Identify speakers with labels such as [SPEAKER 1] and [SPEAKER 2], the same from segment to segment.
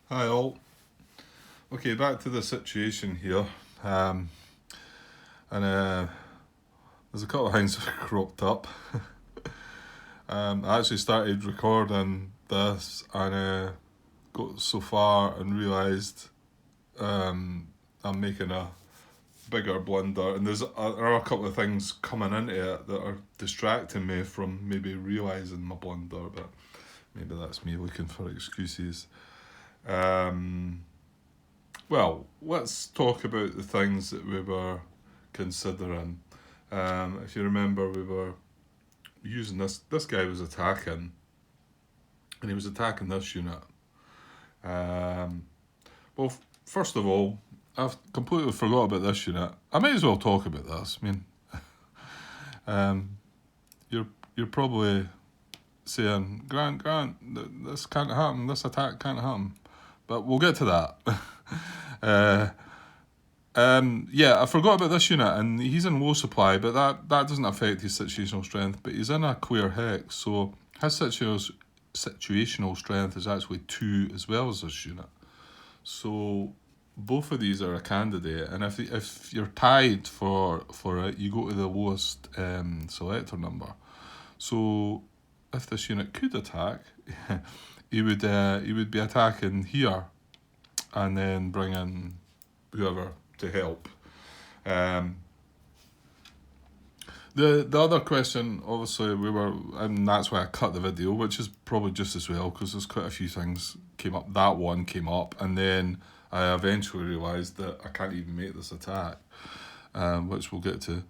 [SPEAKER 1] Hi all. Okay, back to the situation here. Um, and there's a couple of things that cropped up. I actually started recording this and got so far and realised I'm making a bigger blunder. And there are a couple of things coming into it that are distracting me from maybe realising my blunder, but maybe that's me looking for excuses. Um, Well, let's talk about the things that we were considering. If you remember, we were using this. This guy was attacking, and he was attacking this unit. Um, well, first of all, I've completely forgot about this unit. I might as well talk about this. I mean, um, you're you're probably saying, Grant, this can't happen. This attack can't happen. But we'll get to that. uh, yeah, I forgot about this unit, and he's in low supply, but that doesn't affect his situational strength. But he's in a queer hex, so his situational strength is actually 2 as well as this unit. So both of these are a candidate, and if you're tied for it, you go to the lowest selector number. So if this unit could attack, he would be attacking here, and then bring in whoever to help. Um, the other question, obviously, and that's why I cut the video, which is probably just as well because there's quite a few things came up. That one came up, and then I eventually realised that I can't even make this attack, which we'll get to.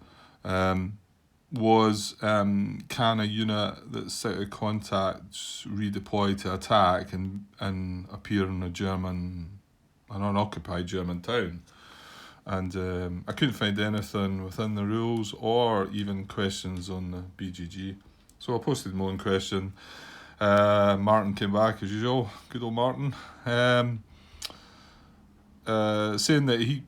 [SPEAKER 1] Can a unit that's out of contact redeploy to attack and appear in an unoccupied German town? And I couldn't find anything within the rules or even questions on the BGG. So I posted my own question. Martin came back as usual, good old Martin, saying that he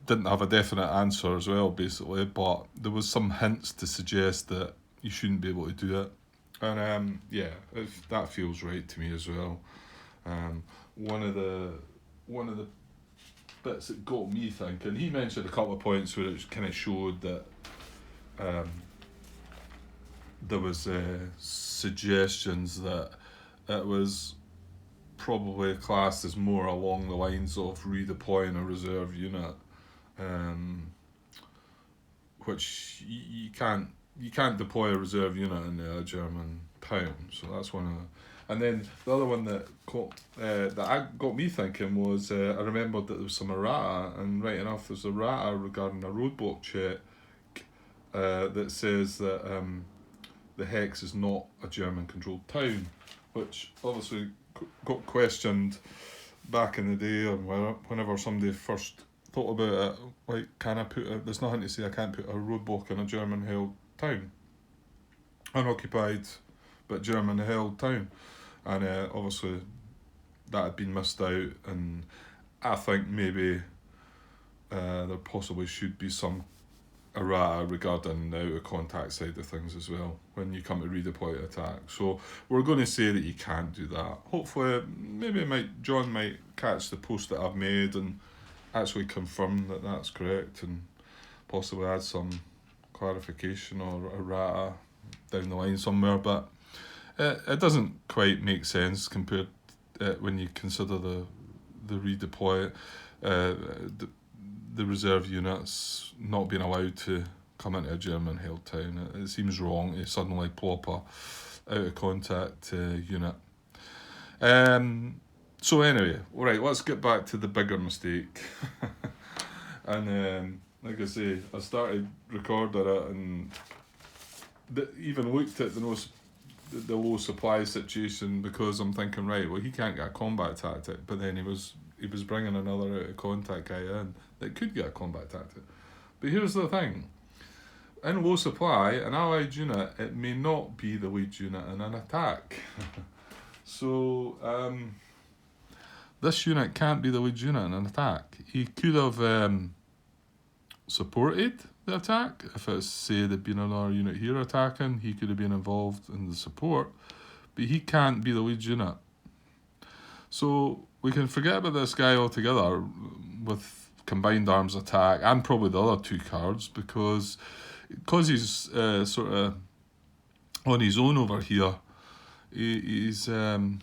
[SPEAKER 1] didn't have a definite answer as well, basically, but there was some hints to suggest that you shouldn't be able to do it. And yeah, that feels right to me as well. Um, one of the one of the bits that got me thinking. He mentioned a couple of points where it kind of showed that um, there was suggestions that it was probably classed as more along the lines of redeploying a reserve unit, um, which you can't deploy a reserve unit in a German town. So that's one of the. And then the other one that got me thinking was I remembered that there was some errata, and right enough, there's a errata regarding a roadblock check that says that the Hex is not a German-controlled town, which obviously got questioned back in the day, or whenever somebody first thought about it. Like, can I put a? There's nothing to say I can't put a roadblock in a German-held town, unoccupied but German-held town, and obviously that had been missed out, and I think maybe there possibly should be some errata regarding the out of contact side of things as well when you come to redeploy to attack. So we're going to say that you can't do that. Hopefully, maybe John might catch the post that I've made and actually confirm that that's correct and possibly add some clarification or errata down the line somewhere. But it doesn't quite make sense compared when you consider the redeploy the reserve units not being allowed to come into a German held town. It seems wrong to suddenly plop a out of contact unit. So anyway, all right, let's get back to the bigger mistake. And like I say, I started recording it and even looked at the low supply situation because I'm thinking, right, well, he can't get a combat tactic, but then he was bringing another out of contact guy in that could get a combat tactic. But here's the thing: in low supply, an allied unit, it may not be the lead unit in an attack. So this unit can't be the lead unit in an attack. He could have supported the attack. If it's, say, there'd been another unit here attacking, he could have been involved in the support, but he can't be the lead unit. So we can forget about this guy altogether with combined arms attack and probably the other 2 cards because he's sort of on his own over here. He's and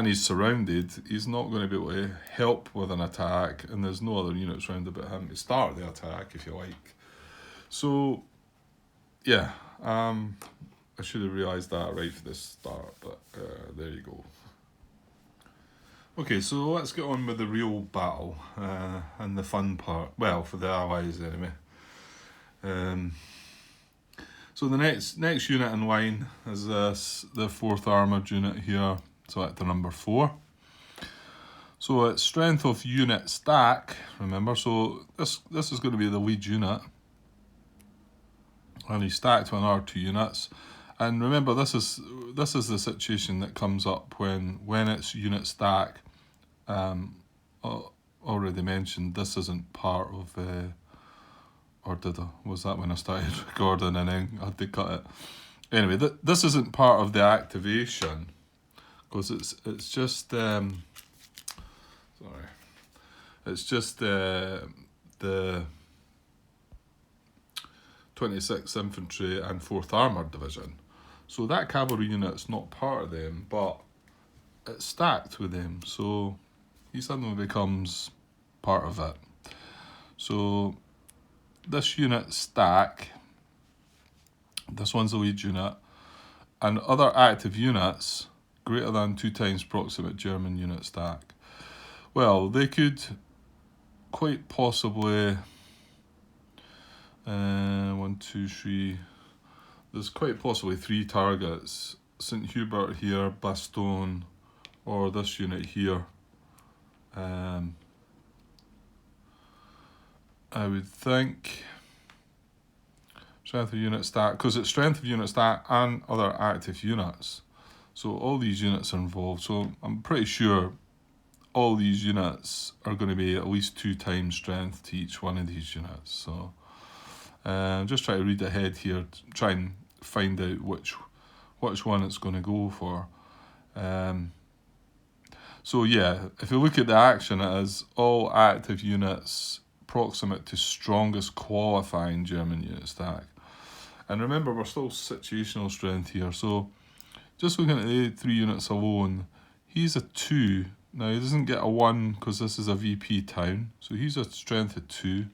[SPEAKER 1] he's surrounded. He's not going to be able to help with an attack, and there's no other units round about him to start the attack, if you like. So, yeah, I should have realised that right for the start, but there you go. Okay, so let's get on with the real battle and the fun part. Well, for the Allies anyway. So the next unit in line is this, the 4th Armoured unit here, selector number 4. So it's strength of unit stack, remember, so this is going to be the lead unit. And he's stacked with another 2 units. And remember, this is the situation that comes up when it's unit stack. Already mentioned, this isn't part of... or did I? Was that when I started recording and then I had to cut it? Anyway, this isn't part of the activation because it's just sorry, it's just the 26th Infantry and 4th Armoured Division. So that cavalry unit's not part of them, but it's stacked with them. So he suddenly becomes part of it. So this unit stack, this one's the lead unit, and other active units greater than 2 times proximate German unit stack. Well, they could quite possibly, 1, 2, 3, there's quite possibly 3 targets, St. Hubert here, Bastogne, or this unit here. I would think strength of unit stack, because it's strength of unit stack and other active units. So all these units are involved. So I'm pretty sure all these units are going to be at least 2 times strength to each one of these units. So just try to read ahead here, try and find out which one it's going to go for. So yeah, if you look at the action, it is all active units proximate to strongest qualifying German unit stack. And remember, we're still situational strength here, so just looking at the 3 units alone, he's a 2. Now he doesn't get a 1 because this is a VP town, so he's a strength of 2.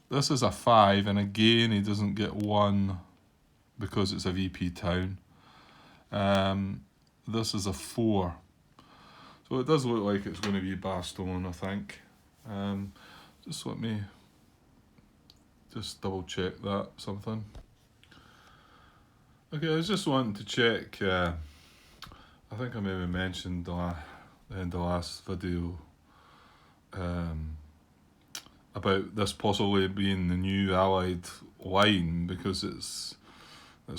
[SPEAKER 1] This is a 5, and again he doesn't get 1 because it's a VP town. This is a 4. So it does look like it's going to be Bastogne, I think. Just let me just double check that something. Okay, I was just wanting to check, I think I maybe mentioned the end of the last video about this possibly being the new Allied line because it's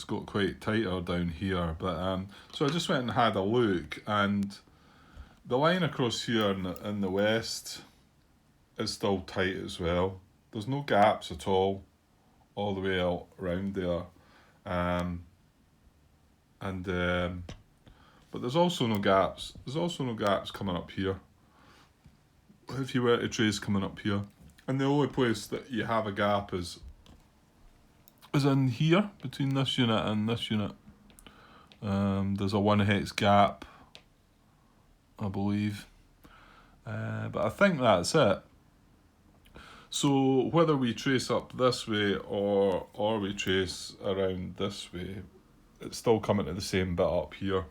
[SPEAKER 1] got quite tighter down here. But so I just went and had a look, and the line across here in the west is still tight as well. There's no gaps at all the way out around there. But there's also no gaps. There's also no gaps coming up here. If you were to trace coming up here, and the only place that you have a gap is in here between this unit and this unit. There's a 1 hex gap, I believe. But I think that's it. So whether we trace up this way or we trace around this way, it's still coming to the same bit up here.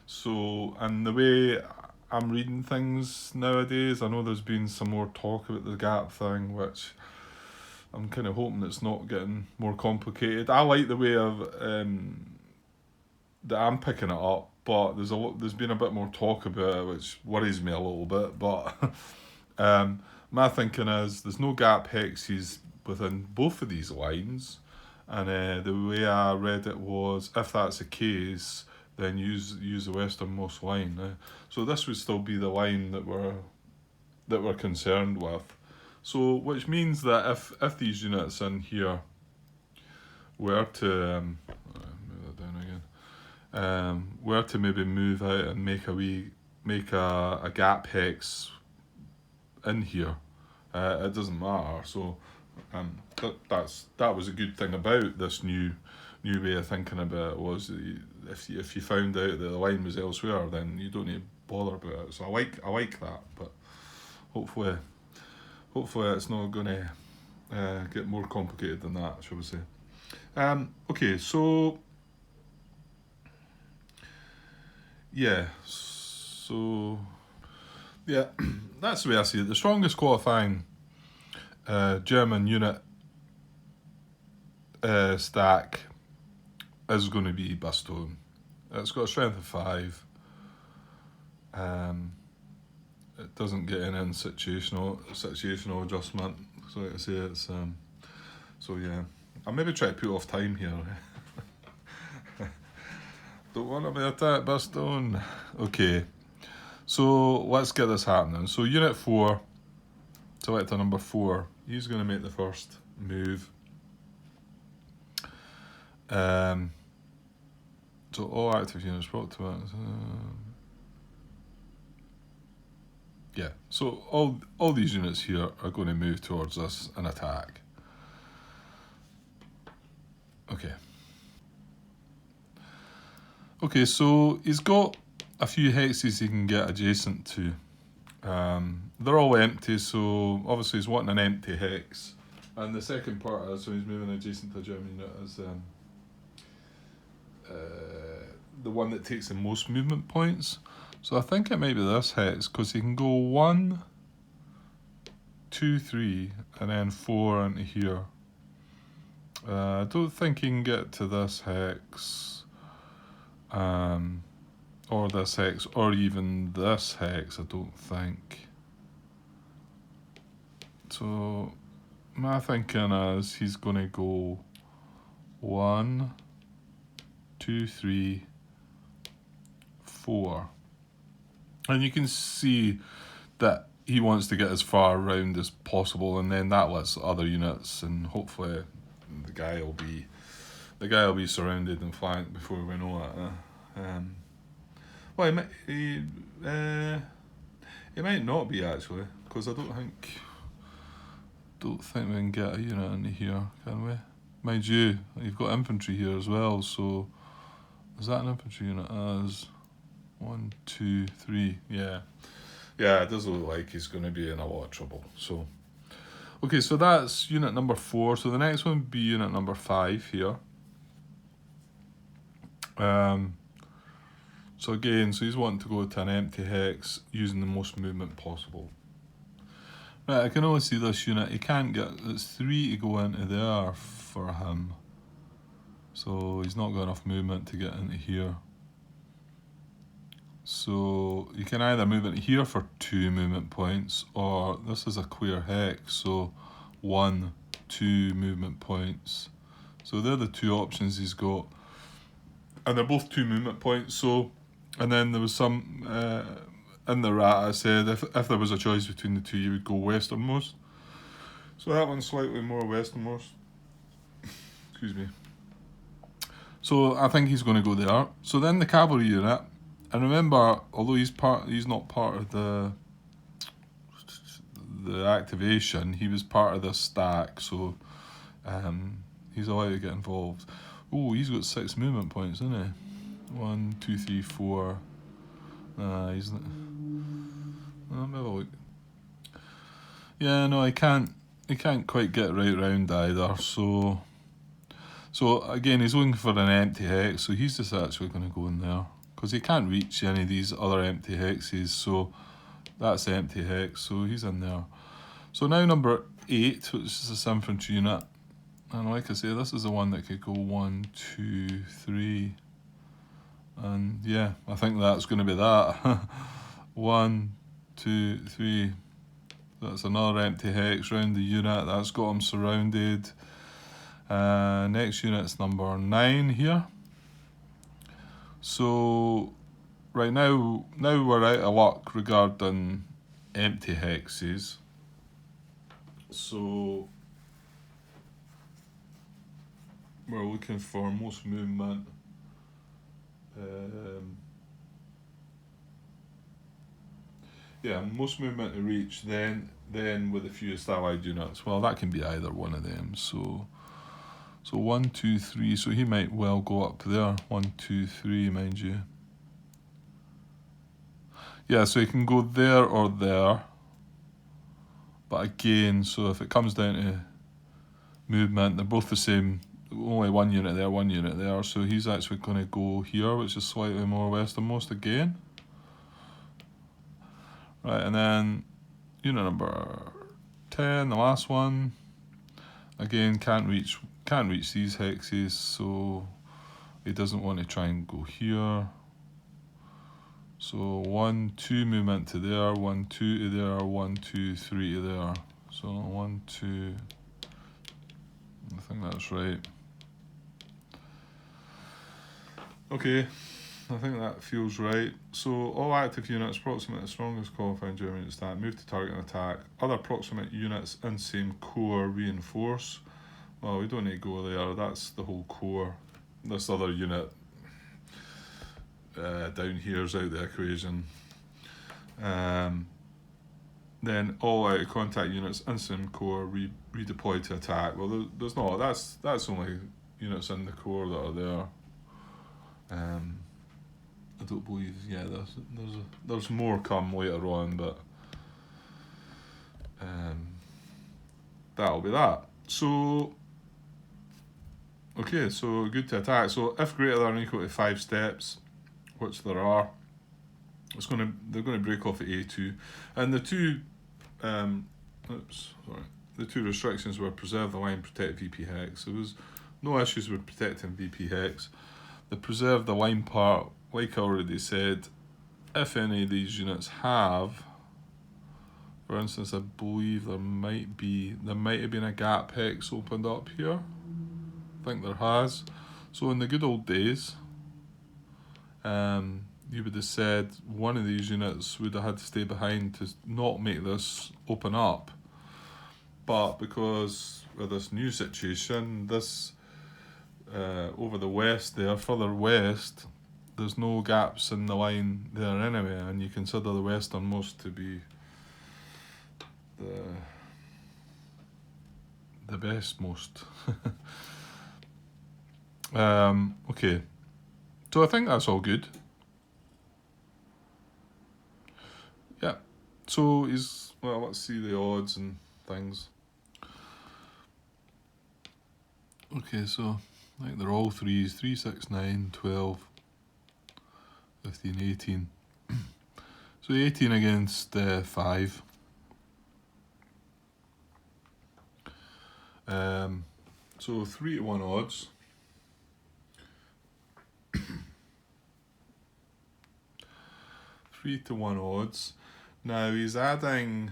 [SPEAKER 1] So, and the way I'm reading things nowadays, I know there's been some more talk about the gap thing, which I'm kind of hoping it's not getting more complicated. I like the way of that I'm picking it up, but there's been a bit more talk about it, which worries me a little bit. But my thinking is there's no gap hexes within both of these lines, and the way I read it was, if that's the case, then use the westernmost line. So this would still be the line that we're concerned with. So which means that if these units in here were to move that down again, were to maybe move out and make a wee make a gap hex in here. It doesn't matter. So that was a good thing about this new way of thinking about it, was that if you found out that the line was elsewhere, then you don't need to bother about it. So I like that, but hopefully it's not going to get more complicated than that, shall we say. Okay, so yeah, that's the way I see it. The strongest qualifying German unit stack is going to be Bastogne. It's got a strength of 5. It doesn't get in situational adjustment. So like I say, it's so yeah. I'll maybe try to put off time here. Don't want to be attacked, Bastogne. Okay, so let's get this happening. So Unit 4, selector number 4, he's going to make the first move. So all active units brought to it. Yeah, so all these units here are going to move towards us and attack. Okay, so he's got a few hexes he can get adjacent to. They're all empty, so obviously he's wanting an empty hex. And the second part is, so he's moving adjacent to a German unit, is the one that takes the most movement points. So I think it might be this hex, because he can go 1, 2, 3, and then 4 into here. I don't think he can get to this hex, or this hex, or even this hex, I don't think. So my thinking is he's going to go 1, 2, 3, 4. And you can see that he wants to get as far around as possible, and then that lets other units, and hopefully the guy will be surrounded and flanked before we know it. Well, he might not be, actually, because I don't think we can get a unit into here, can we? Mind you, you've got infantry here as well, so is that an infantry unit? As 1, 2, 3, yeah, it does look like he's going to be in a lot of trouble. So, okay, so that's unit number 4. So the next one would be unit number 5 here. So again, so he's wanting to go to an empty hex using the most movement possible. Right, I can only see this unit. He can't get, it's 3 to go into there for him. So he's not got enough movement to get into here. So you can either move into here for 2 movement points, or this is a clear hex, so 1, 2 movement points. So they're the 2 options he's got. And they're both 2 movement points, so, and then there was some, in the rat I said if there was a choice between the 2, you would go westernmost. So that one's slightly more westernmost. Excuse me. So I think he's going to go there. So then the cavalry unit, and remember, although he's not part of the activation, he was part of the stack, so he's allowed to get involved. Oh, he's got 6 movement points, isn't he? 1, 2, 3, 4. He's not. Let me have a look. Yeah, no, he can't quite get right round either. So again, he's looking for an empty hex. So he's just actually going to go in there, because he can't reach any of these other empty hexes. So that's the empty hex. So he's in there. So now number 8, which is a infantry unit. And like I say, this is the one that could go 1, 2, 3. And yeah, I think that's going to be that. 1, 2, 3. That's another empty hex round the unit. That's got him surrounded. Next unit's number 9 here. So right now we're out of luck regarding empty hexes. So we're looking for most movement. Yeah, most movement to reach, then with a few allied units. Well, that can be either one of them. So 1, 2, 3. So he might well go up there. 1, 2, 3, mind you. Yeah, so he can go there or there. But again, so if it comes down to movement, they're both the same. Only 1 unit there, 1 unit there. So he's actually going to go here, which is slightly more westernmost again. Right, and then unit number 10, the last one. Again, can't reach these hexes, so he doesn't want to try and go here. So 1, 2 movement to there, 1, 2 to there, 1, 2, 3 to there. So 1, 2. I think that's right. Okay, I think that feels right. So all active units proximate the strongest qualifying German unit stat move to target and attack. Other proximate units in same core reinforce. Well, we don't need to go there. That's the whole core. This other unit down here is out of the equation. Then all out of contact units in same core redeploy to attack. Well, there's not. That's only units in the core that are there. I don't believe. Yeah, there's more come later on, but that'll be that. So okay, so good to attack. So if greater than or equal to 5 steps, which there are, they're going to break off at A2, and the two the two restrictions were preserve the line, protect VP hex. There was no issues with protecting VP hex. The preserve the line part, like I already said, if any of these units have, for instance, I believe there might have been a gap hex opened up here. I think there has. So in the good old days, you would have said one of these units would have had to stay behind to not make this open up. But because with this new situation, this over the west there, further west, there's no gaps in the line there anyway, and you consider the westernmost to be the bestmost. Okay, so I think that's all good. Yeah, so let's see the odds and things. Okay, so I think they're all 3s, 3, 6, 9, 12, 15, 18. So 18 against 5. So 3 to 1 odds. 3 to 1 odds. Now he's adding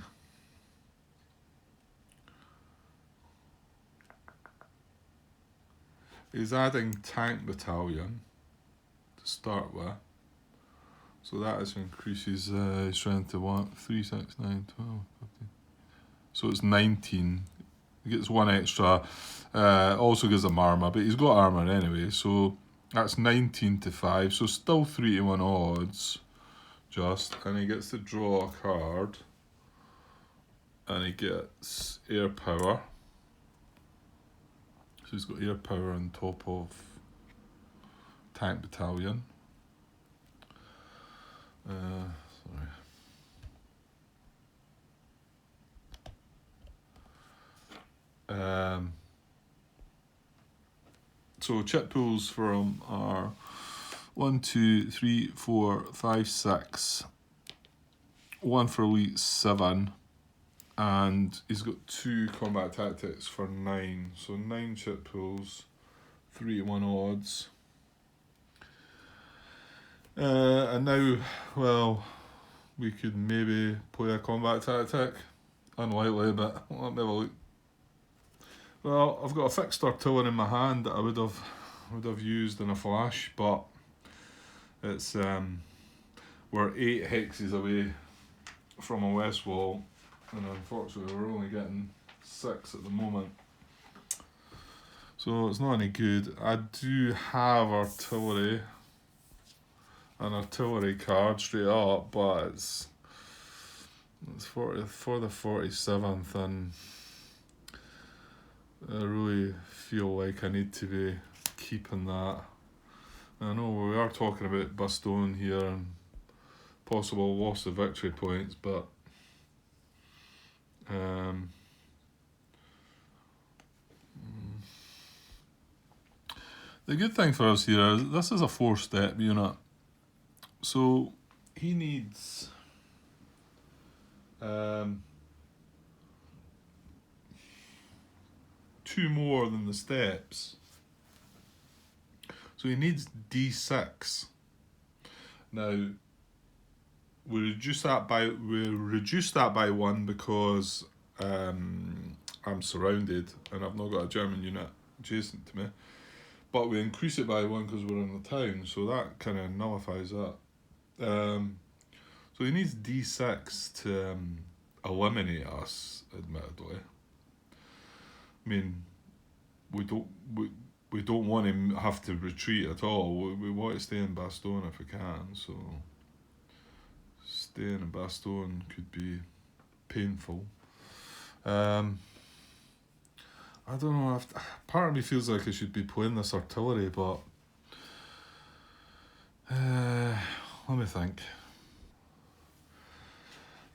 [SPEAKER 1] tank battalion to start with. So that is increases his strength to what? 3, 6, 9, 12, 15. So it's 19. He gets 1 extra. Also gives him armour, but he's got armour anyway. So that's 19 to 5. So still 3 to 1 odds. And he gets to draw a card. And he gets air power. So he's got air power on top of tank battalion. So chip pools for him are 1, 2, 3, 4, 5, 6. 1 for elite 7. And he's got 2 combat tactics for 9. So 9 chip pools, 3 to 1 odds. And now, well, we could maybe play a combat tactic. Unlikely, but let me have a look. Well, I've got a fixed artillery in my hand that I would have used in a flash, but it's we're 8 hexes away from a west wall, and unfortunately we're only getting 6 at the moment. So it's not any good. I do have artillery, an artillery card straight up, but It's for the 47th, and I really feel like I need to be keeping that. I know we are talking about Bastogne here and possible loss of victory points, but um, the good thing for us here is this is a 4-step unit, so he needs 2 more than the steps, so he needs D6. Now we reduce that by 1 because I'm surrounded and I've not got a German unit adjacent to me. But we increase it by 1 because we're in the town, so that kind of nullifies that. So he needs D6 to eliminate us, admittedly. I mean, we don't want him to have to retreat at all. We want to stay in Bastogne if we can, so staying in Bastogne could be painful. I don't know. Part of me feels like I should be playing this artillery, but let me think.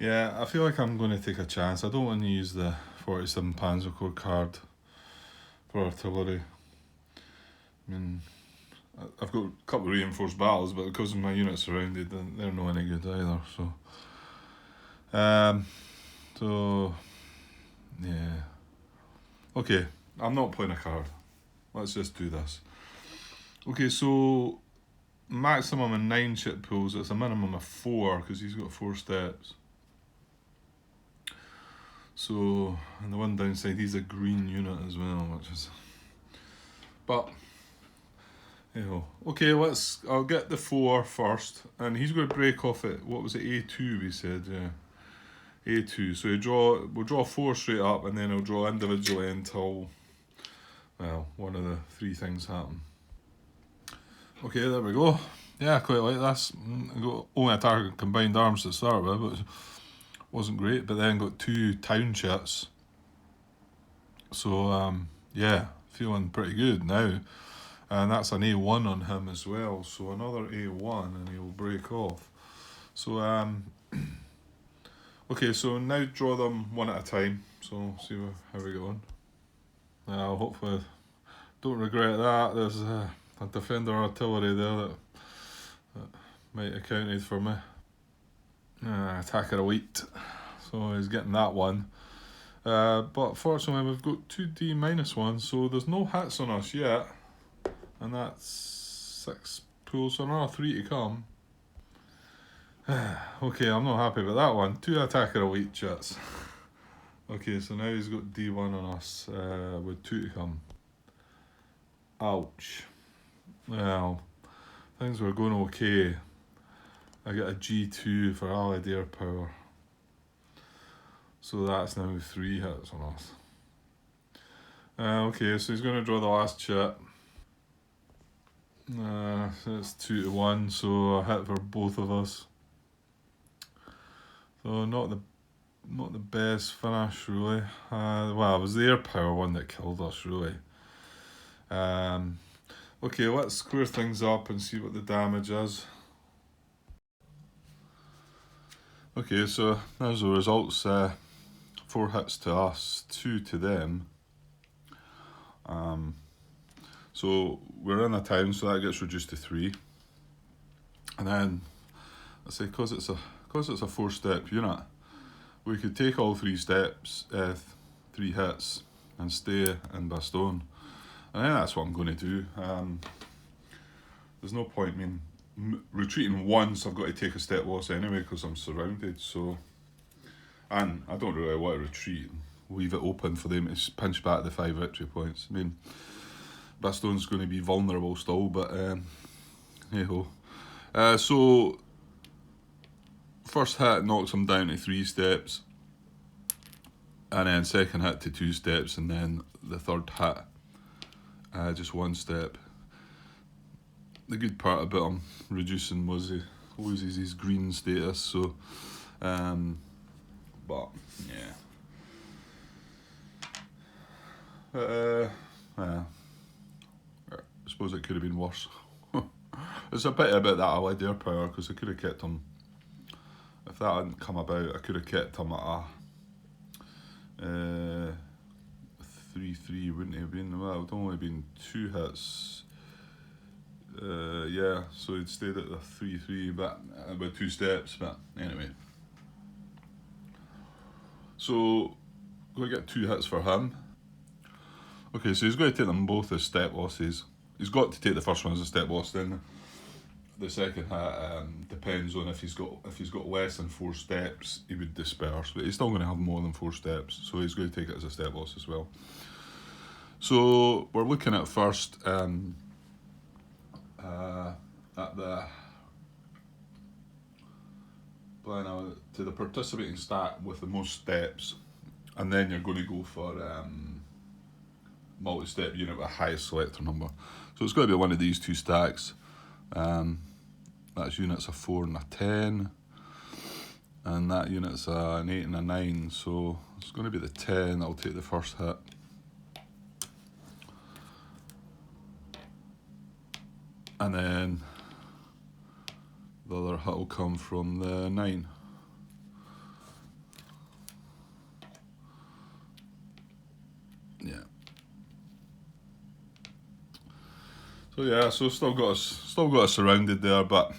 [SPEAKER 1] Yeah, I feel like I'm going to take a chance. I don't want to use the 47 Panzer Corps card for artillery. I mean, I've got a couple of reinforced battles, but because my unit's surrounded, they're not any good either. So yeah. Okay, I'm not playing a card. Let's just do this. Okay, so maximum of 9 ship pools. It's a minimum of 4 because he's got 4 steps. So, and the one downside, he's a green unit as well, which is. But, okay, I'll get the 4 first, and he's going to break off at, what was it, A2 we said, yeah. A2, so we'll draw 4 straight up, and then he'll draw individually until, well, one of the 3 things happen. Okay, there we go. Yeah, quite like this. I got only a target combined arms to start with, but wasn't great. But then got 2 townships. So yeah, feeling pretty good now. And that's an A1 on him as well. So another A1, and he'll break off. So okay, so now draw them one at a time. So see how we go on. Hopefully, don't regret that. There's a defender artillery there that might have counted for me. Attacker elite. So he's getting that one. But fortunately we've got 2 D-1, so there's no hits on us yet. And that's 6 pools, so another 3 to come. Okay, I'm not happy with that one. 2 attacker elite jets. Okay, so now he's got D1 on us with 2 to come. Ouch. Well, things were going okay. I get a G2 for allied air power. So that's now 3 hits on us. Okay, so he's going to draw the last chip. It's 2 to 1, so a hit for both of us. So not the best finish really. Well, it was the air power one that killed us really. Okay, let's square things up and see what the damage is. Okay, so there's the results. 4 hits to us, 2 to them. So we're in a town, so that gets reduced to 3. And then I say because it's a 4-step unit, we could take all 3 steps, 3 hits, and stay in Bastogne. And then that's what I'm going to do. There's no point retreating once. I've got to take a step loss anyway because I'm surrounded. So, and I don't really want to retreat. Leave it open for them to pinch back the 5 victory points. I mean, Bastogne's going to be vulnerable still, but hey ho. So first hit knocks him down to 3 steps, and then second hit to 2 steps, and then the third hit just 1 step. The good part about him reducing was he loses his green status, so but yeah. I suppose it could have been worse. It's a pity about that lead air power, because I could have kept him. If that hadn't come about, I could have kept him at a 3-3, wouldn't it have been? Well, it would only have been 2 hits. Yeah, so he'd stayed at the 3-3, but about 2 steps. But anyway, so we get 2 hits for him. Okay, so he's going to take them both as step losses. He's got to take the first one as a step loss. Then the second hit depends on if he's got less than 4 steps, he would disperse, but he's still going to have more than 4 steps, so he's going to take it as a step loss as well. So we're looking at first at the to the participating stack with the most steps, and then you're going to go for multi-step unit with the highest selector number. So it's going to be one of these 2 stacks. That's unit's a 4 and a 10, and that unit's an 8 and a 9, so it's going to be the 10 that'll take the first hit. And then the other hit will come from the 9. Yeah. So yeah, so still got us surrounded there, but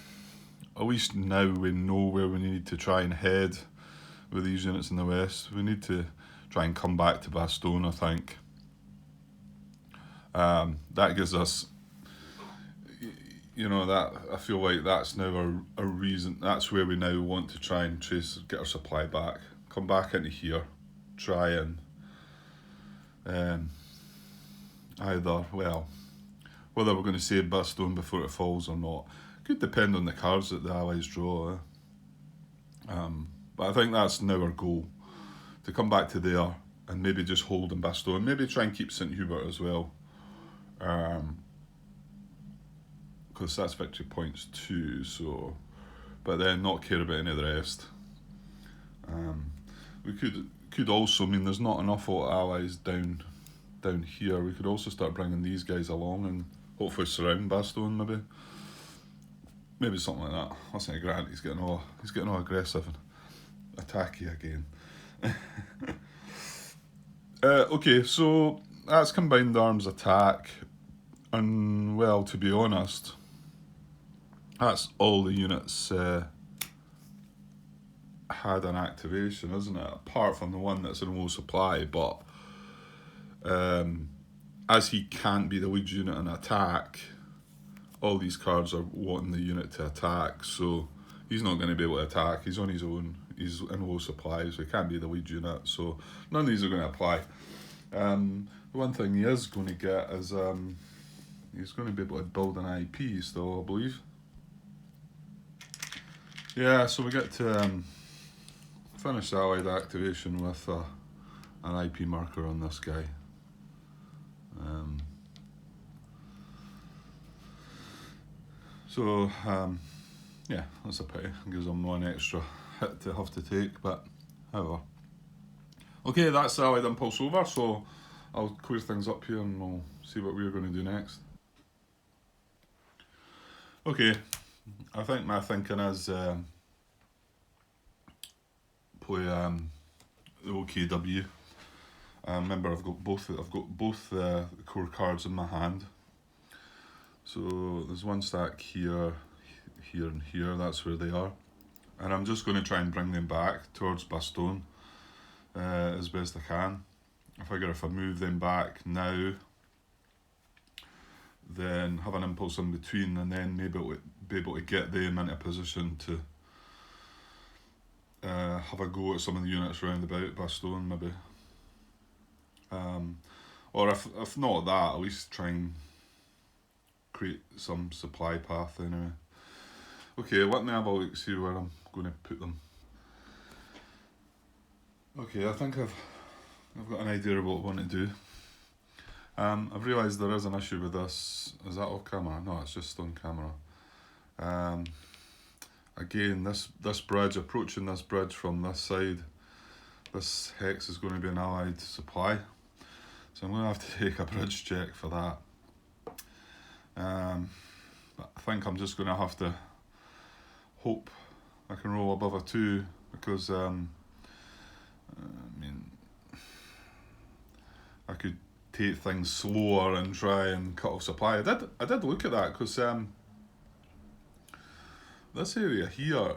[SPEAKER 1] at least now we know where we need to try and head with these units in the west. We need to try and come back to Bastogne, I think. That gives us, that I feel like that's now a reason. That's where we now want to try and get our supply back. Come back into here, try and whether we're going to save Bastogne before it falls or not could depend on the cards that the Allies draw. But I think that's now our goal, to come back to there and maybe just hold in Bastogne, maybe try and keep St Hubert as well, because that's victory points too. So, but then not care about any of the rest. We could also, there's not an awful lot of Allies down here. We could also start bringing these guys along and hopefully surround Bastogne, maybe something like that. Listen to Grant, he's getting all aggressive and attacky again. Okay, so that's combined arms attack, and well, to be honest, that's all the units had an activation, isn't it? Apart from the one that's in low supply, but as he can't be the lead unit in attack, all these cards are wanting the unit to attack, so he's not going to be able to attack. He's on his own. He's in low supply, so he can't be the lead unit. So none of these are going to apply. The one thing he is going to get is he's going to be able to build an IP still, I believe. Yeah, so we get to finish the allied activation with an IP marker on this guy. Yeah, that's a pity. It gives them one extra hit to have to take, but however. Okay, that's the allied impulse over, so I'll clear things up here and we'll see what we're going to do next. Okay, I think my thinking is play the OKW. Remember, I've got both the core cards in my hand. So there's one stack here, here and here, that's where they are. And I'm just going to try and bring them back towards Bastogne as best I can. I figure if I move them back now, then have an impulse in between, and then maybe be able to get them into a position to have a go at some of the units round about Bastogne, maybe. Or if not that, at least try and create some supply path anyway. Okay, let me have a look, see where I'm going to put them. Okay, I think I've got an idea of what I want to do. I've realised there is an issue with this. Is that off camera? No, it's just on camera. Again, this bridge, approaching this bridge from this side this hex is going to be an allied supply. So I'm going to have to take a bridge check for that. But I think I'm just going to have to hope I can roll above a 2 because I mean, I could take things slower and try and cut off supply. I did look at that because this area here,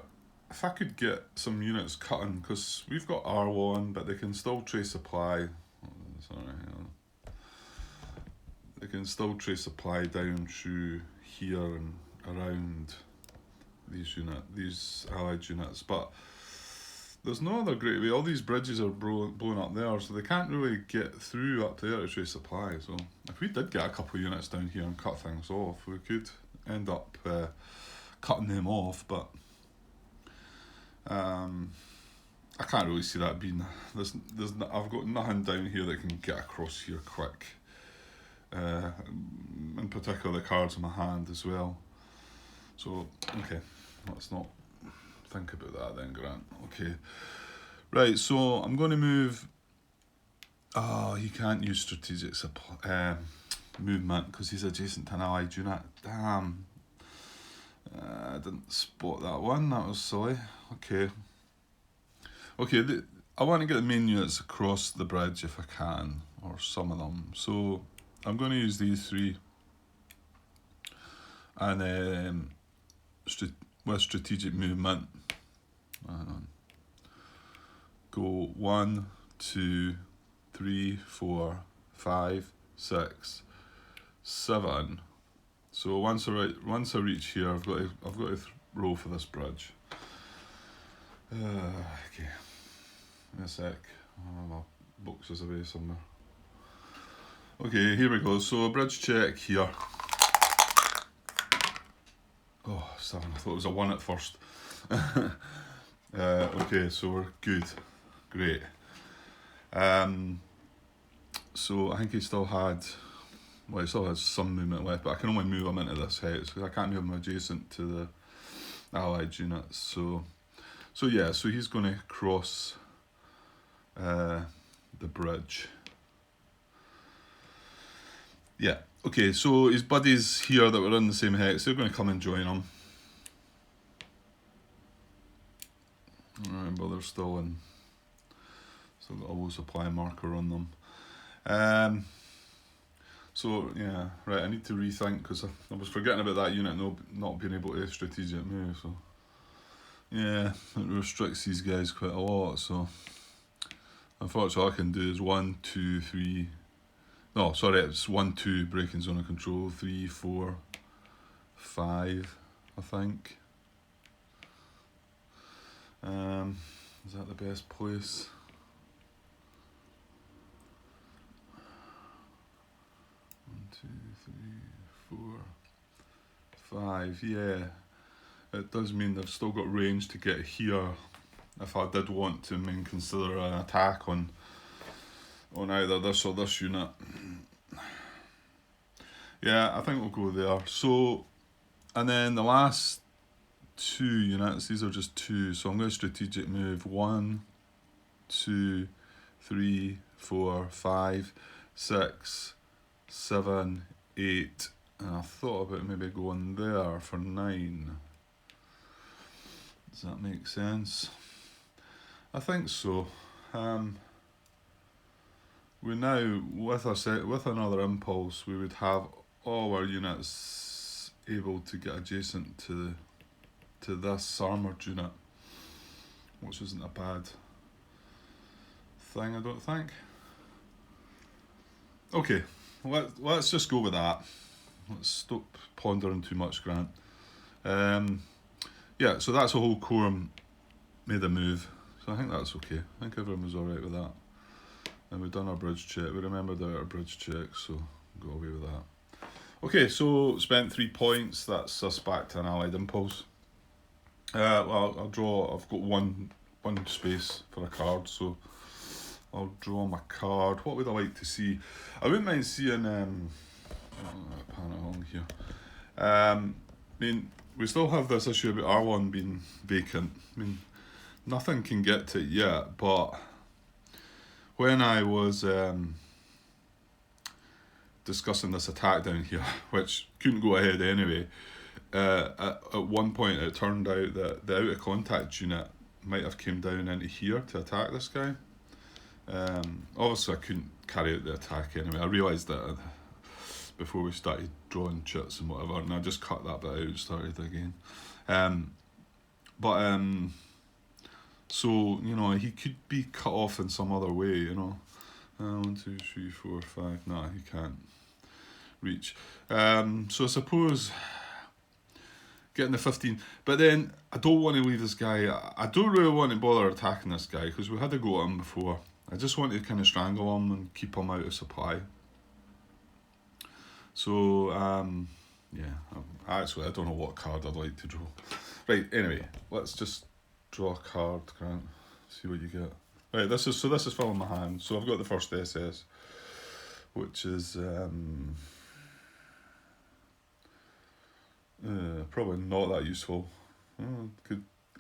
[SPEAKER 1] if I could get some units cutting, because we've got R1, but they can still trace supply. Sorry, hang on. They can still trace supply down through here and around these allied units, but there's no other great way. All these bridges are blown up there, so they can't really get through up there to trace supply. So if we did get a couple of units down here and cut things off, we could end up cutting them off, but I can't really see that being. I've got nothing down here that can get across here quick. In particular, the cards in my hand as well. So okay, let's not think about that then, Grant. Okay, right. So I'm going to move. Oh, he can't use strategic movement because he's adjacent to an allied unit. Damn. I didn't spot that one. That was silly. Okay. Okay. I want to get the main units across the bridge if I can, or some of them. So I'm going to use these 3, and with strategic movement, go 1, 2, 3, 4, 5, 6, 7. So once I reach here, I've got to roll for this bridge. Okay, in a sec. Oh, my box is away somewhere. Okay, here we go. So a bridge check here. Oh, 7. I thought it was a 1 at first. Okay, so we're good. Great. So I think he still had some movement left, but I can only move him into this hex because I can't move him adjacent to the allied units. So yeah, so he's going to cross the bridge. Yeah, okay, so his buddies here that were in the same hex, they're going to come and join him. Remember, they're still got a low supply marker on them. So, yeah, right, I need to rethink because I was forgetting about that unit not being able to strategic move, so yeah, it restricts these guys quite a lot, so unfortunately all I can do is 1, 2, 3. No, sorry, it's 1, 2 breaking zone of control, 3, 4, 5, I think. Is that the best place? One, 2, 3, 4, 5. Yeah, it does mean they've still got range to get here. If I did want to consider an attack on either this or this unit. Yeah, I think we'll go there. So, and then the last 2 units, these are just 2, so I'm going to strategic move 1, 2, 3, 4, 5, 6, 7, 8, and I thought about maybe going there for 9. Does that make sense? I think so. We now, with another impulse, we would have all our units able to get adjacent to this armoured unit, which isn't a bad thing, I don't think. Okay, let's just go with that. Let's stop pondering too much, Grant. Yeah, so that's a whole quorum made a move, so I think that's okay. I think everyone was alright with that. And we've done our bridge check. We remembered our bridge check, so got away with that. Okay, so spent 3 points. That's us back to an allied impulse. Well, I'll draw. I've got one space for a card, so I'll draw my card. What would I like to see? I wouldn't mind seeing pan along here. I mean, we still have this issue about R1 being vacant. I mean, nothing can get to it yet, but when I was discussing this attack down here, which couldn't go ahead anyway, at one point it turned out that the out of contact unit might have came down into here to attack this guy. Obviously I couldn't carry out the attack anyway. I realised that before we started drawing chits and whatever, and I just cut that bit out and started again. So, you know, he could be cut off in some other way, you know. 1, 2, 3, 4, 5. No, he can't reach. So I suppose getting the 15. But then I don't want to leave this guy. I don't really want to bother attacking this guy because we had to go at him before. I just want to kind of strangle him and keep him out of supply. So, yeah. Actually, I don't know what card I'd like to draw. Right, anyway, let's just draw a card, Grant. See what you get. Right, this is filling my hand. So I've got the first SS, which is probably not that useful.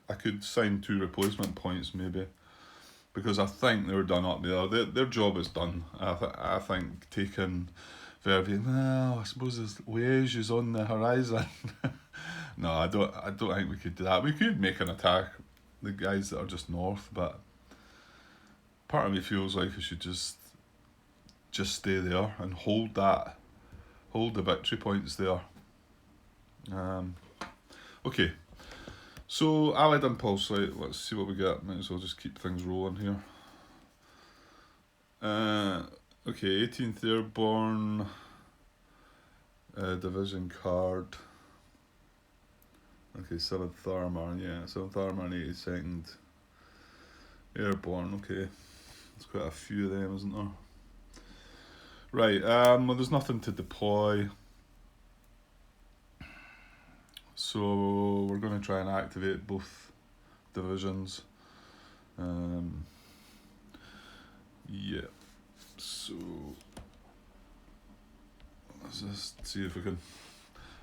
[SPEAKER 1] I could sign 2 replacement points maybe, because I think they're done up there. Their job is done. I think taking Verbier. Well, I suppose there's Liège is on the horizon. No, I don't think we could do that. We could make an attack, the guys that are just north, but part of me feels like we should just stay there and hold the victory points there. Okay, so Allied Impulse, right, let's see what we get. Might as well just keep things rolling here. Okay, 18th Airborne Division card. Okay, 7th Armour, yeah, 7th Armour and 82nd Airborne, okay. There's quite a few of them, isn't there? Right, well there's nothing to deploy. So we're going to try and activate both divisions. Yeah, so let's just see if we can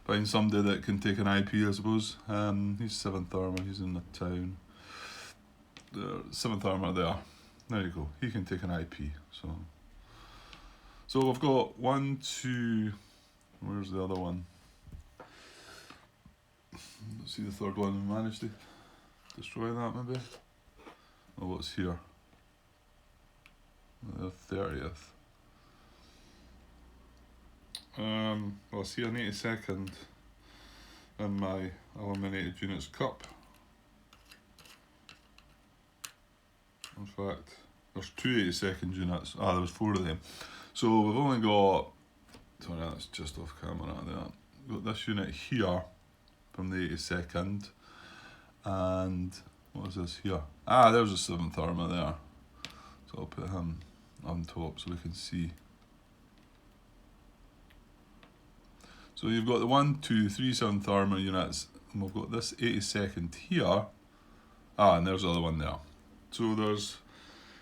[SPEAKER 1] find somebody that can take an IP, I suppose. He's 7th Armour, he's in the town. 7th Armour there. There you go. He can take an IP. So we've got 1, 2. Where's the other one? Let's see the third one. We managed to destroy that maybe. Oh, what's here? The 30th. Well, I see an 82nd in my eliminated units cup. In fact, there's 2 82nd units. There was 4 of them. So we've only got, sorry, that's just off camera there. We've got this unit here from the 82nd. And what is this here? There's a 7th Armour there. So I'll put him on top so we can see. So you've got the 1, 2, 3 7th Armour units, and we've got this 82nd here. And there's the other one there. So there's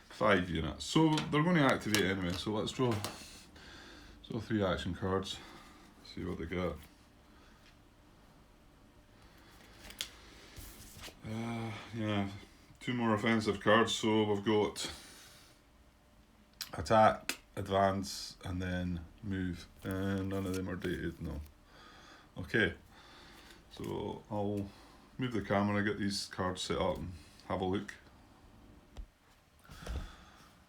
[SPEAKER 1] 5 units. So they're going to activate anyway, so let's draw 3 action cards. See what they get. Yeah, 2 more offensive cards, so we've got attack, advance, and then move. And none of them are dated, no. Okay, so I'll move the camera, get these cards set up and have a look.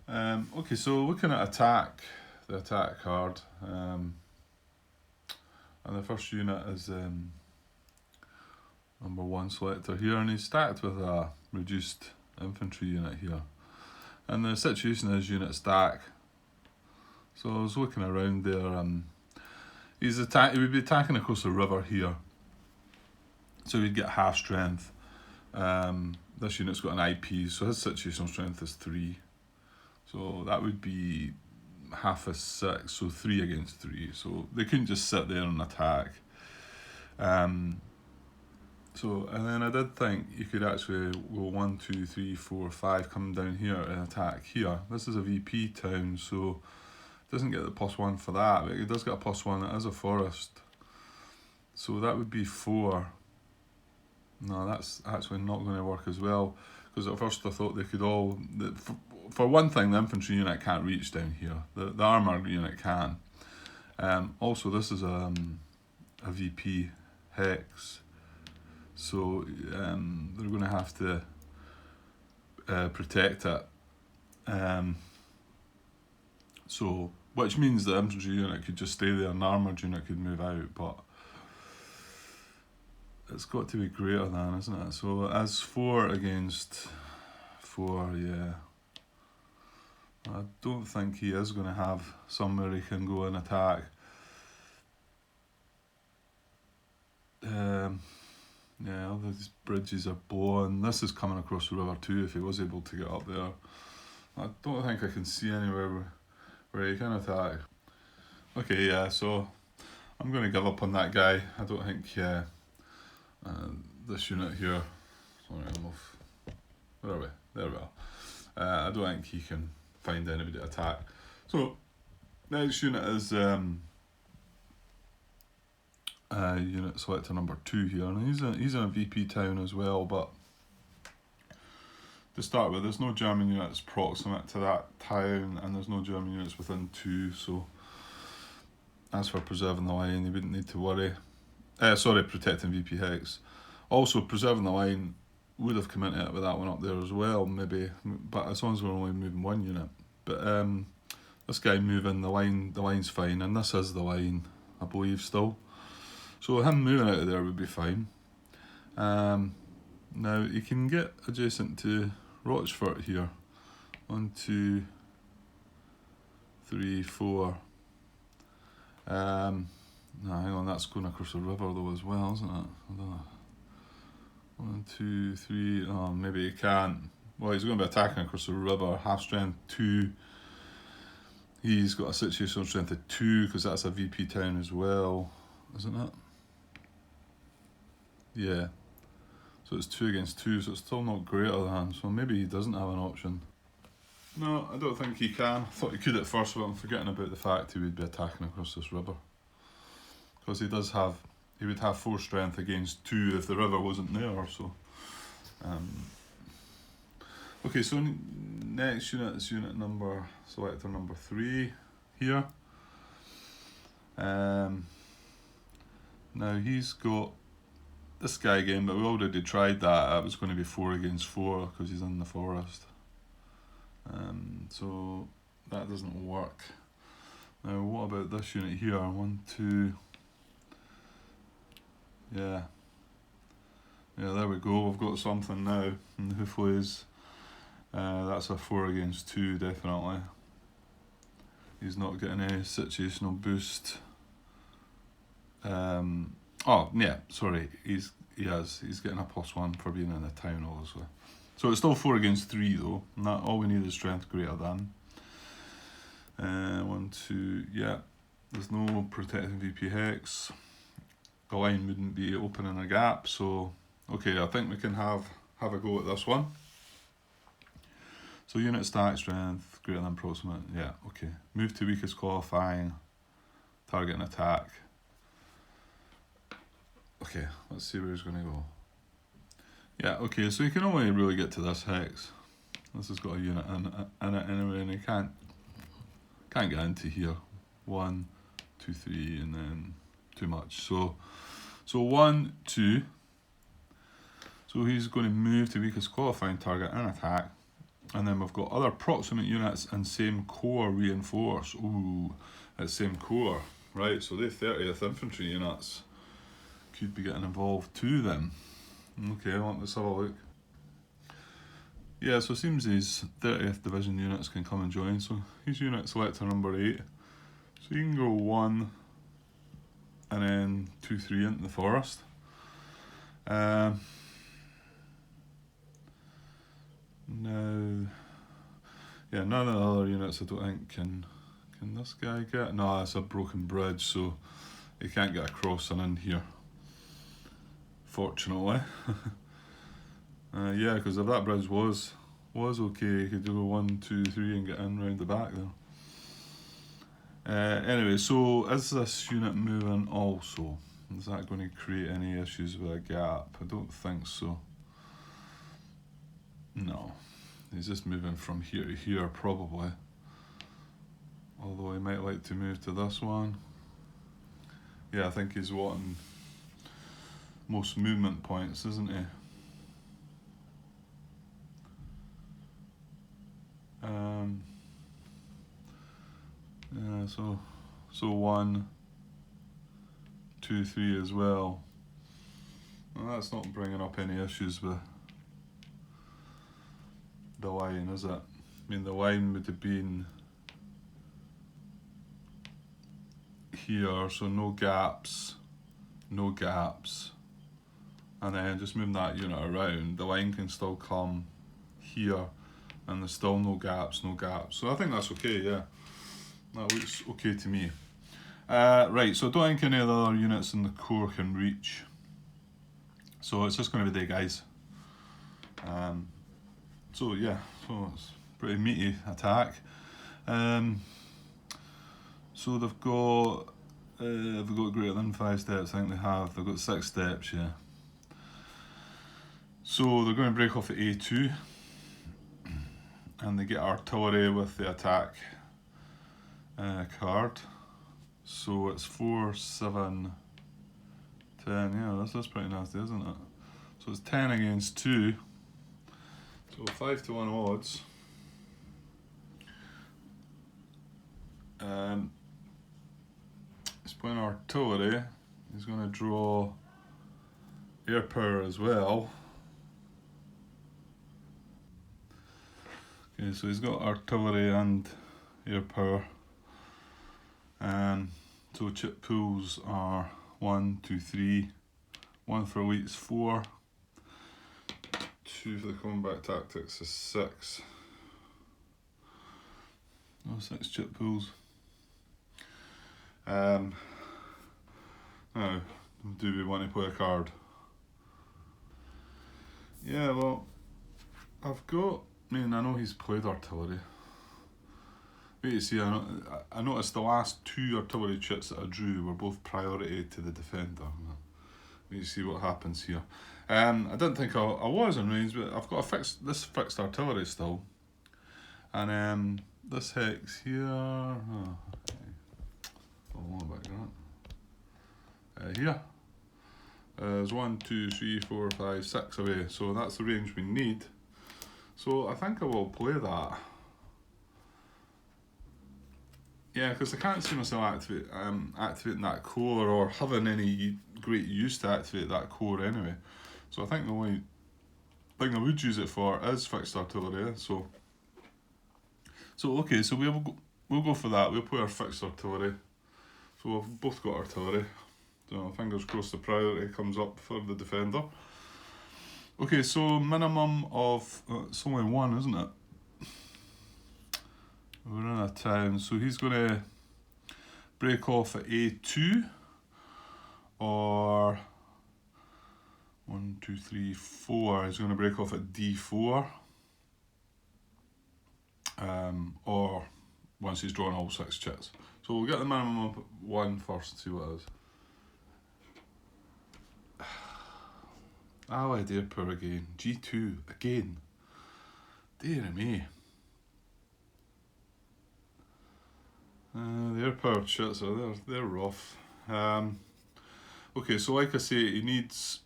[SPEAKER 1] Okay, so looking at attack, the attack card, and the first unit is number 1 selector here, and he's stacked with a reduced infantry unit here. And the situation is unit stack. So I was looking around there, he would be attacking across the river here. So he'd get half strength. This unit's got an IP, so his situational strength is 3. So that would be half a 6, so 3 against 3. So they couldn't just sit there and attack. So, and then I did think you could actually go 1, 2, 3, 4, 5, come down here and attack here. This is a VP town, so it doesn't get the +1 for that, but it does get a +1, it is a forest. So that would be 4. No, that's actually not going to work as well, because at first I thought they could all... For one thing, the infantry unit can't reach down here. The armour unit can. Also, this is a VP hex, so they're going to have to protect it. So, which means the infantry unit could just stay there and the armoured unit could move out, but it's got to be greater than, isn't it? So as 4 against 4, yeah. I don't think he is going to have somewhere he can go and attack. Yeah, all these bridges are blown. This is coming across the river too, if he was able to get up there. I don't think I can see anywhere where he can attack. Okay, yeah, so I'm going to give up on that guy. I don't think this unit here... Sorry, I'm off. Where are we? There we are. I don't think he can find anybody to attack. So, next unit is unit selector number 2 here, and he's in a VP town as well, but to start with, there's no German units proximate to that town, and there's no German units within 2, so as for preserving the line, you wouldn't need to worry. Protecting VP hex. Also, preserving the line would have come into it with that one up there as well, maybe, but as long as we're only moving 1 unit. But this guy moving the line's fine, and this is the line, I believe, still. So him moving out of there would be fine. Now he can get adjacent to Rochfort here. 1, 2, 3, 4. No, hang on, that's going across the river though as well, isn't it? I don't know. 1, 2, 3. Oh, maybe he can't. Well, he's going to be attacking across the river. Half strength 2. He's got a situational strength of 2 because that's a VP town as well, isn't it? Yeah. So it's 2 against 2, so it's still not greater than. So maybe he doesn't have an option. No, I don't think he can. I thought he could at first, but I'm forgetting about the fact he would be attacking across this river. Because he would have 4 strength against 2 if the river wasn't there, so... Okay, so next unit is selector number 3 here. Now he's got this guy again, but we already tried that. It was going to be 4 against 4 because he's in the forest. So that doesn't work. Now what about this unit here? 1, 2... Yeah, there we go, we've got something now in the Hooflays. That's a 4 against 2, definitely. He's not getting any situational boost. Oh, yeah, sorry, he's getting a +1 for being in the town, obviously. So it's still 4 against 3 though, and that, all we need is strength greater than. 1, 2, yeah, there's no protecting VP hex. The line wouldn't be opening a gap, so okay, I think we can have a go at this one. So unit stack strength greater than proximate, yeah, okay. Move to weakest qualifying, target and attack. Okay, let's see where he's going to go. Yeah, okay, so you can only really get to this hex. This has got a unit in it anyway, and he can't get into here. 1, 2, 3, and then too much. So 1, 2. So he's going to move to weakest qualifying target and attack. And then we've got other proximate units and same corps reinforce. Ooh, it's same corps. Right, so the 30th infantry units could be getting involved too then. Okay, let's have a look. Yeah, so it seems these 30th division units can come and join. So he's unit selector number 8. So you can go 1 and then 2, 3 into the forest. Now, yeah, none of the other units I don't think can this guy get? No, it's a broken bridge, so he can't get across and in here, fortunately. Yeah, because if that bridge was okay, he could go 1, 2, 3 and get in round the back there. Anyway, so is this unit moving also? Is that going to create any issues with a gap? I don't think so. No, he's just moving from here to here probably. Although he might like to move to this one. Yeah, I think he's wanting most movement points, isn't he? Yeah, so 1, 2, 3 as well. Well, that's not bringing up any issues with the line, is it? I mean, the line would have been here, so no gaps, and then just moving that unit around, the line can still come here, and there's still no gaps. So I think that's okay, yeah. That looks okay to me. Right, so I don't think any of the other units in the core can reach. So it's just going to be there, guys. So yeah, so it's a pretty meaty attack. So they've got greater than 5 steps. I think they have. They've got 6 steps, yeah. So they're going to break off at A2, and they get artillery with the attack card. So it's 4, 7, 10. Yeah, that's pretty nasty, isn't it? So it's 10 against 2. So 5 to 1 odds. He's playing artillery. He's going to draw air power as well. Okay, so he's got artillery and air power. So chip pools are 1, 2, 3. 1 for elites 4. 2 for the combat tactics is 6. Oh, 6 chip pools. Now, do we want to play a card? Yeah, well, I know he's played artillery. Wait to see, I noticed the last 2 artillery chits that I drew were both priority to the defender. Wait to see what happens here. I didn't think I was in range, but I've got this fixed artillery still. And this hex here, here. There's 1, 2, 3, 4, 5, 6 away, so that's the range we need. So I think I will play that. Yeah, because I can't see myself activating that core or having any great use to activate that core anyway. So I think the only thing I would use it for is fixed artillery. So okay, so we'll go for that. We'll play our fixed artillery. So we've both got artillery. So fingers crossed the priority comes up for the defender. Okay, so minimum of it's only 1, isn't it? We're in a town, so he's going to break off at A2 or 1, 2, 3, 4. He's going to break off at D4 or once he's drawn all 6 chits. So we'll get the minimum of 1 first, see what it is. Allied air power again. G2 again. Dear me. The air power chits they're rough. Okay, so like I say, he needs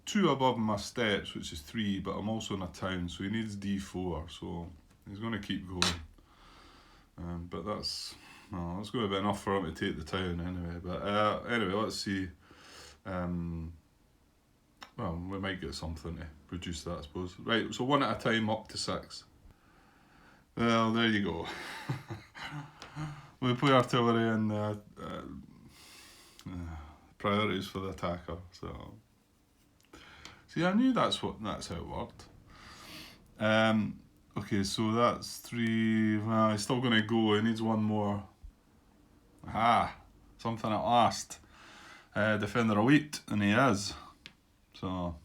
[SPEAKER 1] 2 above my steps, which is 3, but I'm also in a town, so he needs D4. So he's going to keep going. But that's going to be enough for him to take the town anyway. But anyway, let's see. Well, we might get something to produce that, I suppose. Right, so 1 at a time up to 6. Well, there you go. We play artillery and priorities for the attacker. So, see, I knew that's how it worked. Okay, so that's 3. He's still going to go. He needs 1 more. Aha, something at last. Defender elite, and he is. So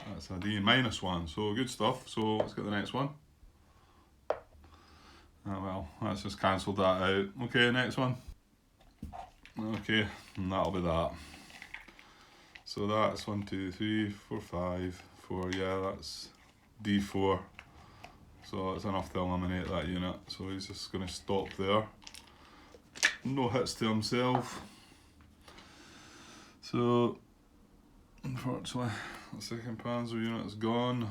[SPEAKER 1] that's a D -1. So good stuff. So let's get the next one. Oh well, let's just cancel that out. Okay, next one. Okay, and that'll be that. So that's 1, 2, 3, 4, 5, 4. Yeah, that's D4. So it's enough to eliminate that unit. So he's just going to stop there. No hits to himself. So unfortunately, the second Panzer unit is gone.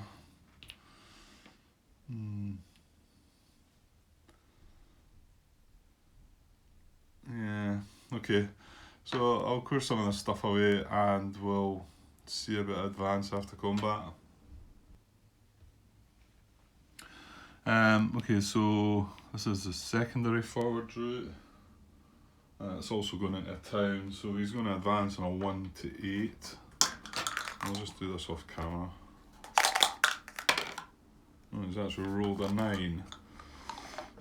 [SPEAKER 1] Yeah, okay. So I'll clear some of this stuff away and we'll see about advance after combat. Okay, so this is the secondary forward route. It's also going into town, so he's going to advance on a 1 to 8. I'll just do this off camera. Oh, he's actually rolled a 9.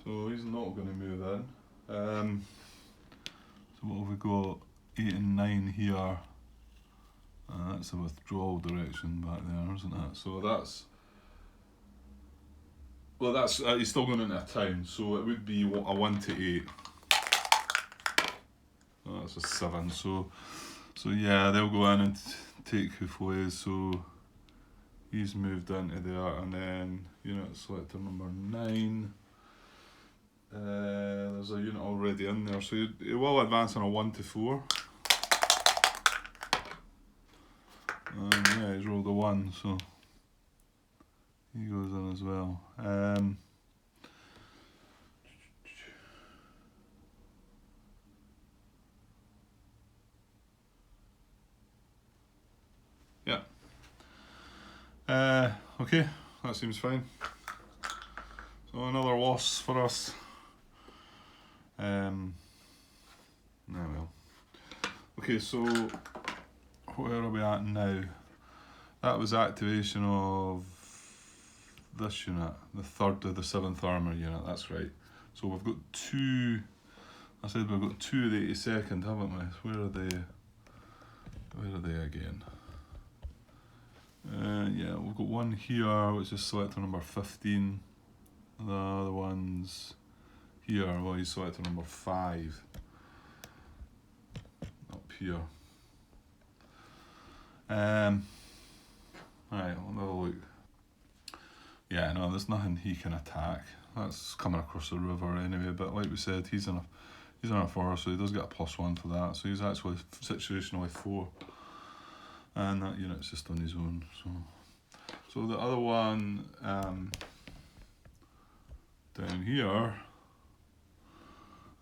[SPEAKER 1] So he's not going to move in. So what have we got? 8 and 9 here. That's the withdrawal direction back there, isn't it? So that's... Well, that's he's still going into a town, so it would be a 1 to 8. Oh, that's a 7. So yeah, they'll go in and take Houffouet. So he's moved into there, and then unit selector number 9. There's a unit already in there, so he will advance on a 1 to 4. And yeah, he's rolled a 1, so he goes in as well. Yeah. Okay, that seems fine. So another loss for us. Well. Okay, so where are we at now? That was activation of this unit, the 3rd of the 7th Armour unit, that's right. So we've got 2, I said we've got 2 of the 82nd, haven't we? Where are they? Where are they again? Yeah, we've got one here, which is selector number 15. The other one's here, well, he's selector number 5. Up here. Right, I'll have a look. Yeah, no, there's nothing he can attack. That's coming across the river anyway, but like we said, he's in a 4, so he does get a +1 for that. So he's actually situationally 4. And that unit's just on his own. So the other one down here,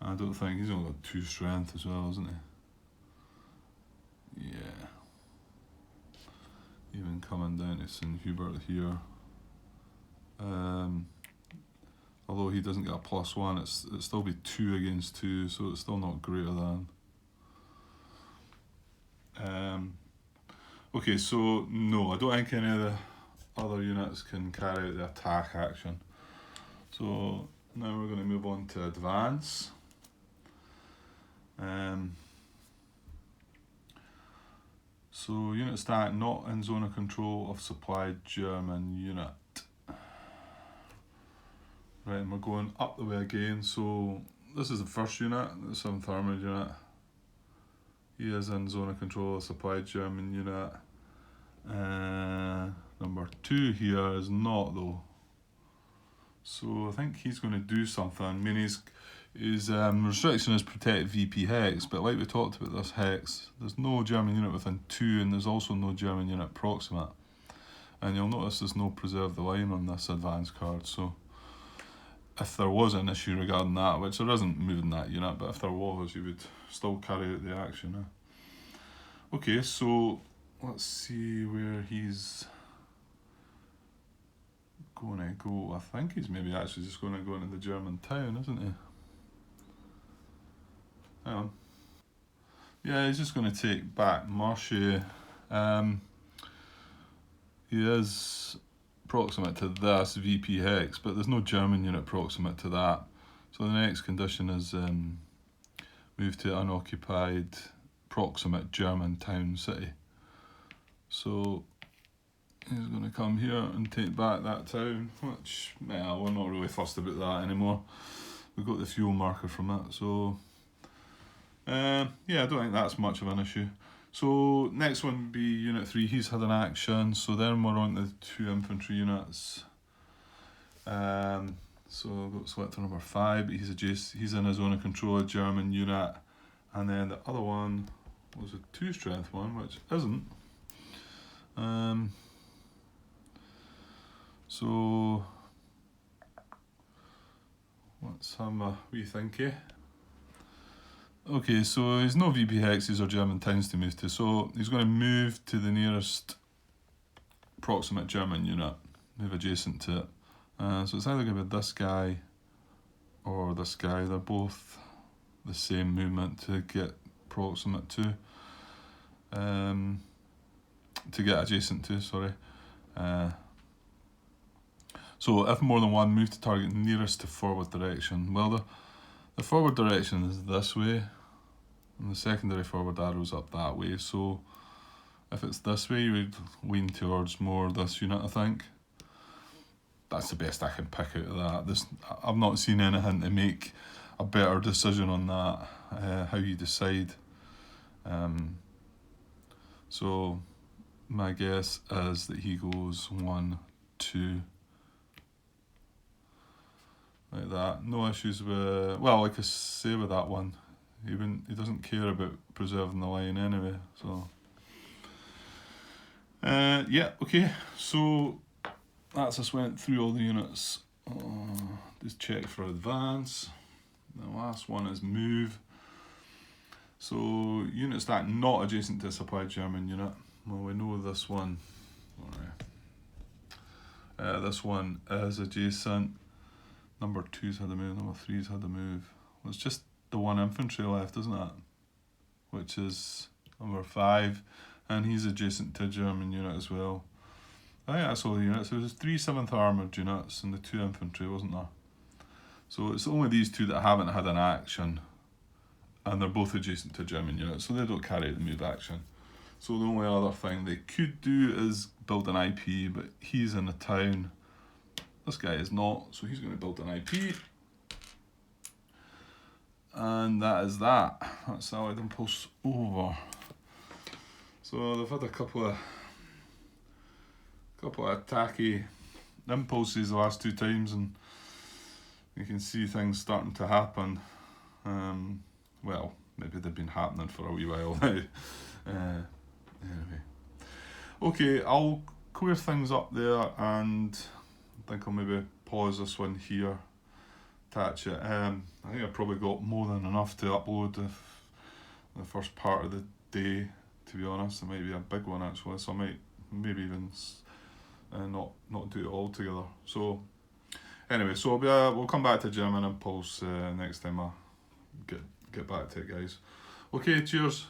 [SPEAKER 1] I don't think he's only got 2 strength as well, isn't he? Yeah. Even coming down to St Hubert here. Although he doesn't get a +1, it'd still be 2 against 2, so it's still not greater than. Okay, so no, I don't think any of the other units can carry out the attack action. So now we're going to move on to advance. So unit stat not in zone of control of supplied German unit. Right, and we're going up the way again. So this is the first unit, the 7th Armoured unit. He is in zone of control of supplied German unit. Number 2 here is not though. So I think he's going to do something. I mean, his restriction is protect VP hex, but like we talked about this hex, there's no German unit within 2, and there's also no German unit proximate. And you'll notice there's no preserve the line on this advance card. So if there was an issue regarding that, which there isn't moving that unit, but if there was, you would still carry out the action. Okay, so let's see where he's going to go. I think he's maybe actually just going to go into the German town, isn't he? Hang on. Yeah, he's just going to take back Marche. He is proximate to this VP hex, but there's no German unit proximate to that. So the next condition is move to unoccupied proximate German town city. So he's going to come here and take back that town, which, well, we're not really fussed about that anymore. We've got the fuel marker from it, so yeah, I don't think that's much of an issue. So next one would be Unit 3, he's had an action, so then we're on to the 2 infantry units. So I've got selector number 5, but he's in a zone of control of German unit. And then the other one was a 2 strength one, which isn't. So let's have a wee thinky. Okay, so he's no VP hexes or German towns to move to, so he's going to move to the nearest proximate German unit, move adjacent to it. So it's either going to be this guy or this guy. They're both the same movement to get proximate to. To get adjacent to, sorry. So if more than one, move to target nearest to forward direction. Well, the forward direction is this way, and the secondary forward arrow's up that way. So if it's this way, you would lean towards more this unit, I think. That's the best I can pick out of that. I've not seen anything to make a better decision on that, how you decide. So my guess is that he goes 1, 2, like that. No issues with, well, like I say with that one, he doesn't care about preserving the line anyway. So yeah, okay. So that's us went through all the units. Just check for advance. The last one is move. So units that not adjacent to a supplied German unit. Well, we know this one. This one is adjacent. Number 2's had the move. Number 3's had the move. Well, it's just the one infantry left, isn't it? Which is number 5, and he's adjacent to a German unit as well. I think that's all the units. There was 3 7th armoured units and the 2 infantry, wasn't there? So it's only these 2 that haven't had an action, and they're both adjacent to German units, so they don't carry the move action. So the only other thing they could do is build an IP, but he's in a town. This guy is not, so he's going to build an IP. And that is that. That's Allied Impulse over. So they've had a couple of attacky impulses the last 2 times, and you can see things starting to happen. Well, maybe they've been happening for a wee while now. Anyway. Okay, I'll clear things up there, and I think I'll maybe pause this one here, attach it. I think I've probably got more than enough to upload the first part of the day, to be honest. It might be a big one actually, so I might maybe even not do it all together. So anyway, so we'll come back to German Impulse next time I get back to it, guys. Okay, cheers.